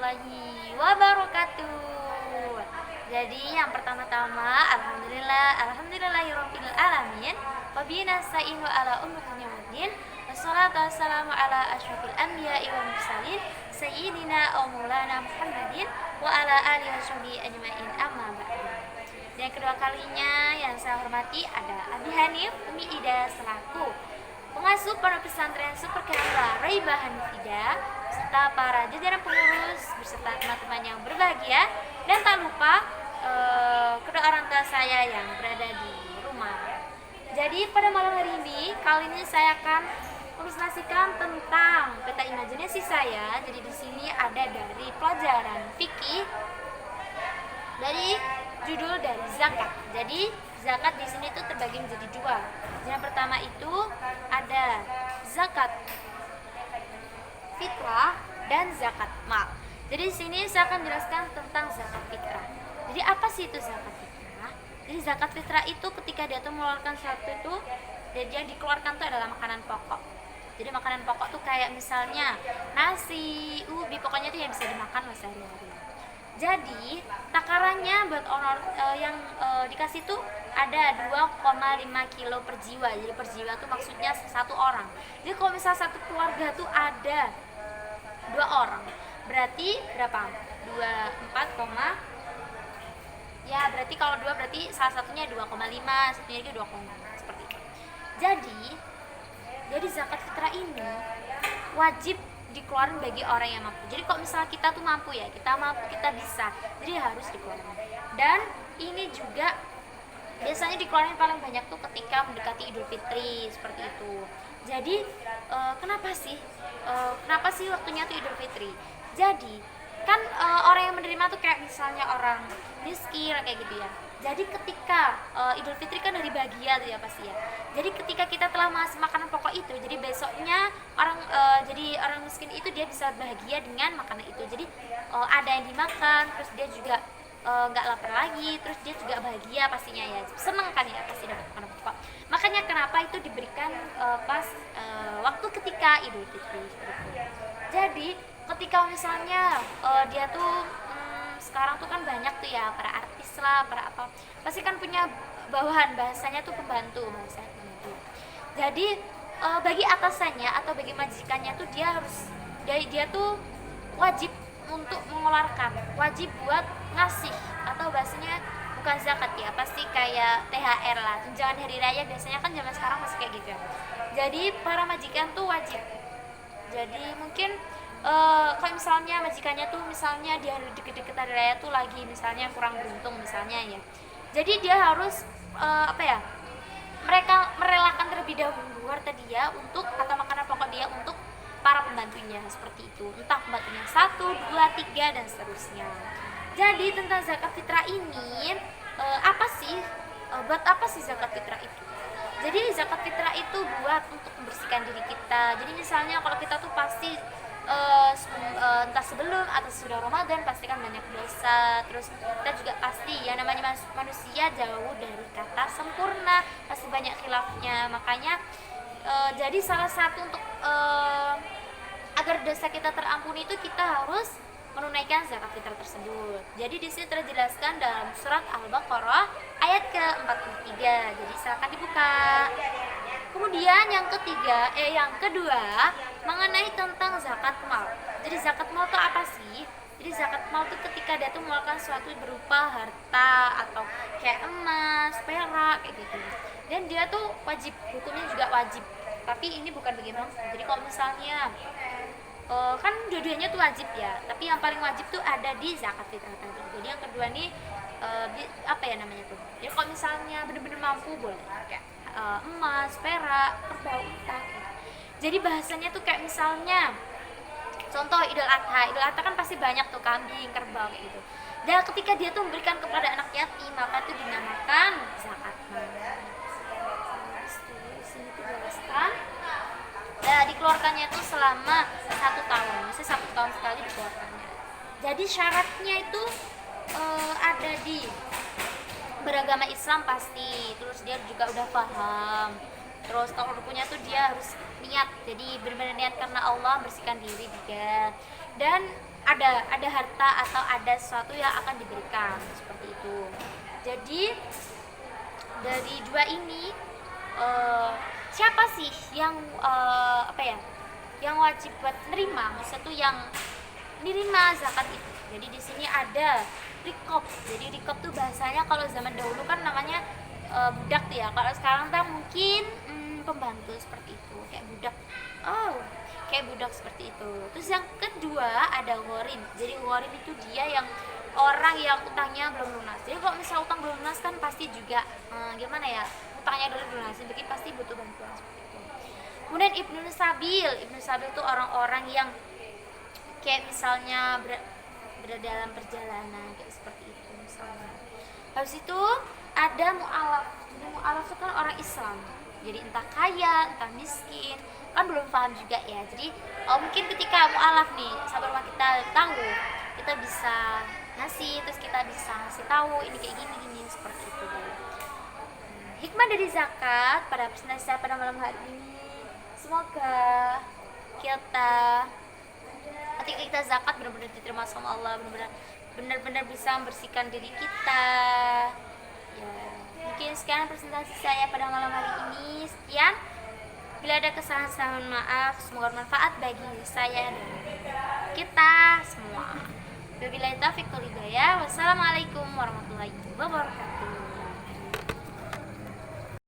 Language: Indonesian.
warahmatullahi wabarakatuh. Jadi yang pertama-tama alhamdulillahirabbil alamin wa bihi nasta'inu ala umuri dunya wassalatu wassalamu ala asyrofil anbiya'i wal mursalin sayyidina wa maulana Muhammadin wa ala alihi washabihi ajmain amma ba'du. Dan kedua kalinya yang saya hormati ada Abi Hanif Umi Ida selaku pengasuh pondok pesantren Super Khairah Raibah Hanifida serta para jajaran pengurus beserta teman-teman yang berbahagia, dan tak lupa kedua orang tua saya yang berada di rumah. Jadi pada malam hari ini, kali ini saya akan presentasikan tentang peta imajinasi saya. Jadi di sini ada dari pelajaran fikih dari judul dari zakat. Jadi zakat di sini tuh terbagi menjadi dua. Yang pertama itu ada zakat fitrah dan zakat mal. Jadi di sini saya akan jelaskan tentang zakat fitrah. Jadi apa sih itu zakat fitrah? Jadi zakat fitrah itu ketika dia tuh mengeluarkan sesuatu itu, dia dikeluarkan tuh adalah makanan pokok. Jadi makanan pokok tuh kayak misalnya nasi, ubi, pokoknya tuh yang bisa dimakan sehari-hari. Jadi takarannya buat orang yang dikasih tuh ada 2,5 kilo per jiwa. Jadi per jiwa tuh maksudnya satu orang. Jadi kalau misalnya satu keluarga tuh ada 2 orang, berarti berapa? 24, ya berarti kalau 2 berarti salah satunya 2,5, satunya lagi 2,5, seperti itu. Jadi zakat fitrah ini wajib dikeluarin bagi orang yang mampu. Jadi kalau misalnya kita tuh mampu ya, kita bisa, jadi harus dikeluarin. Dan ini juga biasanya dikeluarin paling banyak tuh ketika mendekati Idul Fitri, seperti itu. Jadi kenapa sih waktunya tuh Idul Fitri? Jadi kan orang yang menerima tuh kayak misalnya orang miskin kayak gitu ya. Jadi ketika Idul Fitri kan hari bahagia tuh ya pasti ya. Jadi ketika kita telah mengasih makanan pokok itu, jadi besoknya orang miskin itu dia bisa bahagia dengan makanan itu. Jadi ada yang dimakan, terus dia juga nggak lapar lagi, terus dia juga bahagia pastinya ya, seneng kan ya pasti dapat makanan pokok. Makanya kenapa itu diberikan pas waktu ketika Idul Fitri seperti itu. Jadi ketika misalnya dia tuh sekarang tuh kan banyak tuh ya para artis lah, para apa, pasti kan punya bawahan, bahasanya tuh pembantu. Jadi bagi atasannya atau bagi majikannya tuh dia tuh wajib untuk mengeluarkan, wajib buat ngasih, atau bahasanya bukan zakat ya, pasti kayak THR lah, tunjangan hari raya, biasanya kan zaman sekarang masih kayak gitu ya. Jadi para majikan tuh wajib. Jadi mungkin kalau misalnya majikannya tuh misalnya dia deket-deket hari raya tuh lagi misalnya kurang beruntung misalnya ya, jadi dia harus mereka merelakan terlebih dahulu harta dia untuk atau makanan pokok dia untuk para pembantunya, seperti itu, entah pembantunya 1, 2, 3 dan seterusnya. Jadi tentang zakat fitrah ini buat apa sih zakat fitrah itu? Jadi zakat fitrah itu buat untuk membersihkan diri kita. Jadi misalnya kalau kita tuh pasti entah sebelum atau sudah Ramadan pasti kan banyak dosa, terus kita juga pasti ya namanya manusia jauh dari kata sempurna, pasti banyak khilafnya. Makanya jadi salah satu untuk agar dosa kita terampuni itu kita harus menunaikan zakat fitrah tersebut. Jadi di sini terjelaskan dalam surat Al-Baqarah ayat ke-43. Jadi silakan dibuka. Kemudian yang kedua mengenai tentang zakat mal. Jadi zakat mal itu apa sih? Jadi zakat mal itu ketika dia tuh mengeluarkan sesuatu berupa harta atau kayak emas, perak kayak gitu. Dan dia tuh wajib, hukumnya juga wajib. Tapi ini bukan bagaimana. Jadi kalau misalnya kan dua-duanya tuh wajib ya, tapi yang paling wajib tuh ada di zakat fitrah tadi. Jadi yang kedua nih jadi kalau misalnya bener-bener mampu boleh kayak emas, perak, kerbau, unta gitu. Jadi bahasanya tuh kayak misalnya contoh Idul Adha kan pasti banyak tuh kambing, kerbau kayak gitu. Dan ketika dia tuh memberikan kepada anak yatim, maka itu dinamakan zakat mal. Di sini tuh jelaskan dikeluarkannya itu selama 1 tahun, misalnya 1 tahun sekali dikeluarkannya. Jadi syaratnya itu ada di beragama Islam pasti, terus dia juga udah paham, Terus kalau rukunya tuh dia harus niat, jadi benar-benar niat karena Allah, bersihkan diri juga. Dan ada harta atau ada sesuatu yang akan diberikan seperti itu. Jadi dari dua ini siapa sih yang apa ya, yang wajib buat nerima, maksudnya tuh yang nerima zakat itu. Jadi di sini ada rikop. Jadi rikop tuh bahasanya kalau zaman dahulu kan namanya budak tuh ya. Kalau sekarang tuh mungkin pembantu seperti itu, kayak budak. Oh, kayak budak seperti itu. Terus yang kedua ada ghorim. Jadi ghorim itu dia yang orang yang utangnya belum lunas. Jadi kalau misal utang belum lunas kan pasti juga gimana ya, utangnya dulu lunasin, jadi pasti butuh bantuan seperti itu. Kemudian Ibnu Sabil. Ibnu Sabil itu orang-orang yang kayak misalnya berada dalam perjalanan kayak seperti itu misalnya. Habis itu ada mu'alaf. Jadi mu'alaf itu kan orang Islam, jadi entah kaya entah miskin, kan belum paham juga ya. Jadi mungkin ketika mu'alaf nih sahabat rumah kita tangguh, kita bisa ngasih, terus kita bisa ngasih tahu ini kayak gini seperti itu. Hikmah dari zakat pada pesan pada malam hari ini, semoga kita ketika kita zakat benar-benar diterima sama Allah, benar-benar bisa membersihkan diri kita. Ya, mungkin sekian presentasi saya pada malam hari ini. Sekian. Bila ada kesalahan, mohon maaf. Semoga bermanfaat bagi saya dan kita semua. Wabillahi taufiq wal hidayah. Wassalamualaikum warahmatullahi wabarakatuh.